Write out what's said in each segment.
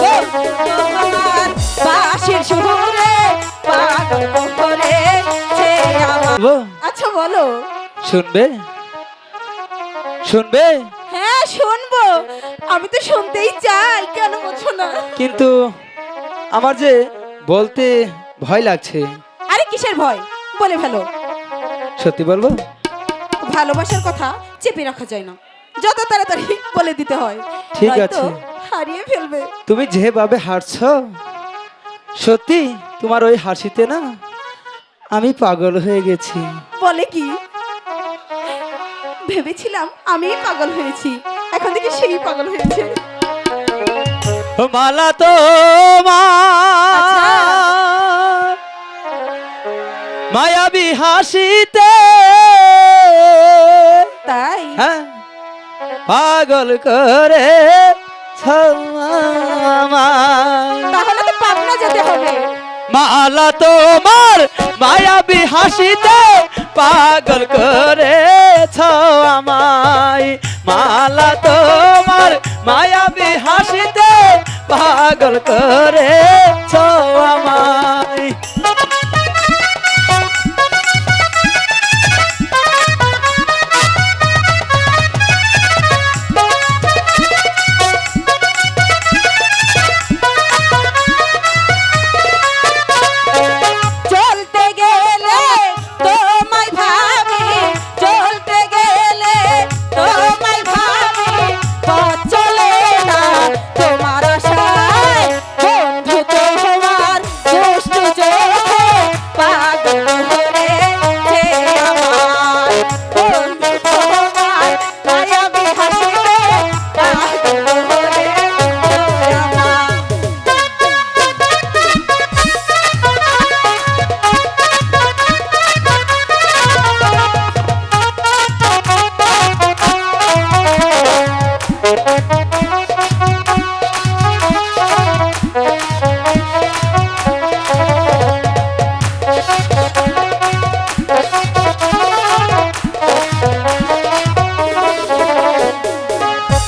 তোমার বাঁশির সুরে পাগল করেছে আমার। ও, আচ্ছা বলো। শুনবে শুনবে হ্যাঁ শুনবো, আমি তো শুনতেই চাই, কেন বলছো না? কিন্তু আমার যে বলতে ভয় লাগছে। আরে কিসের ভয়, বলে ফেলো। সত্যি বলবো? ভালোবাসার কথা চেপে রাখা যায় না, যত তাড়াতাড়ি বলে দিতে হয়, ঠিক নয়তো আছে। হারিয়ে ফেলবে। তুমি যেভাবে হাসছো, সত্যি তোমার ওই হাসিতে না আমি পাগল হয়ে গেছি। বলে কি? ভেবেছিলাম আমিই পাগল হয়েছি, এখন থেকে সেই পাগল হয়েছে। মালা তো মায়াবী হাসিতে, তাই হ্যাঁ, পাগল করে তাহলে তো পাবনা যেতে হবে। মালা তোমার মায়াবী হাসিতে পাগল করেছ আমায়। মালা তোমার মায়াবী হাসিতে পাগল করেছ আমায়। চলতে গেলে তোমায় ভাবি, চলতে গেলে তোমায় ভাবি, পথ চলে না তোমার আশায়। বন্ধু তোমার দুষ্টু চোখে পাগল করেছে আমায়। বন্ধু তোমার মায়াবী হাসিতে পাগল করেছে আমায়।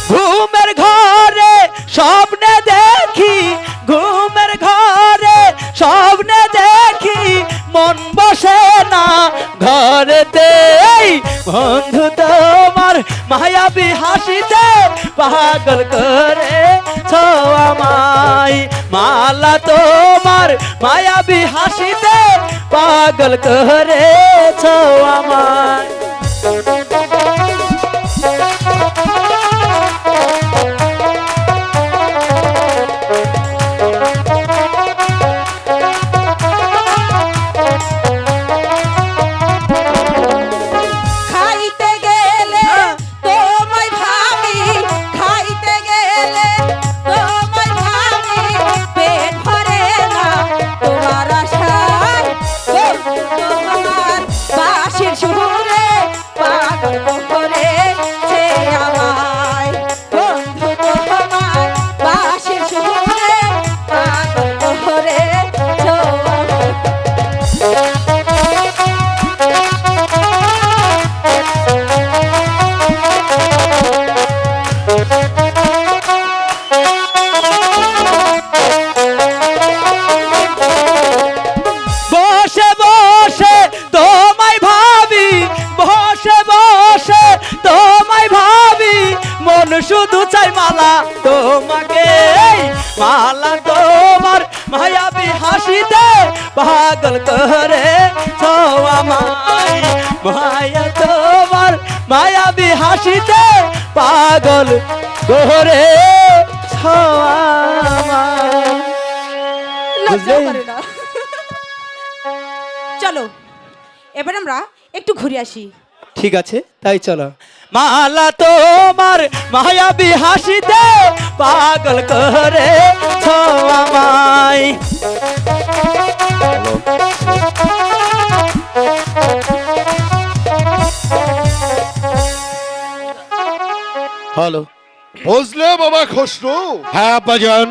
ঘুমের ঘরে স্বপ্নে দেখি, ঘুমের ঘরে স্বপ্নে দেখি, মন বসে না ঘরেতে। বন্ধু তোমার মায়াবী হাসিতে পাগল করেছ আমায়। মালা তোমার মায়াবী হাসিতে পাগল করেছ আমায়। খাইতে গেলে তোমায় ভাবি, খাইতে গেলে তোমায় ভাবি, পেট ভরে না তোমার আশায়। বন্ধু তোমার বাঁশির সুরে পাগল করেছে আমায়। বন্ধু তোমার বাঁশির সুরে পাগল করেছে আমায়। বসে বসে তোমায় ভাবি, বসে বসে তোমায় ভাবি, মন শুধু চাই মালা তোমাকে। মালা তোমার মায়াবী হাসিতে পাগল করে আমায়। মায়া তোমার মায়াবী হাসিতে পাগল করে আমায়। লজ্জাও বুঝলে? করে না। চলো এবার আমরা একটু ঘুরে আসি। ঠিক আছে, তাই চলো। মালা তোমার মায়াবী হাসিতে পাগল করে আমায়। হ্যালো, বুঝলে বাবা খসরু, হ্যাঁ আব্বাজান।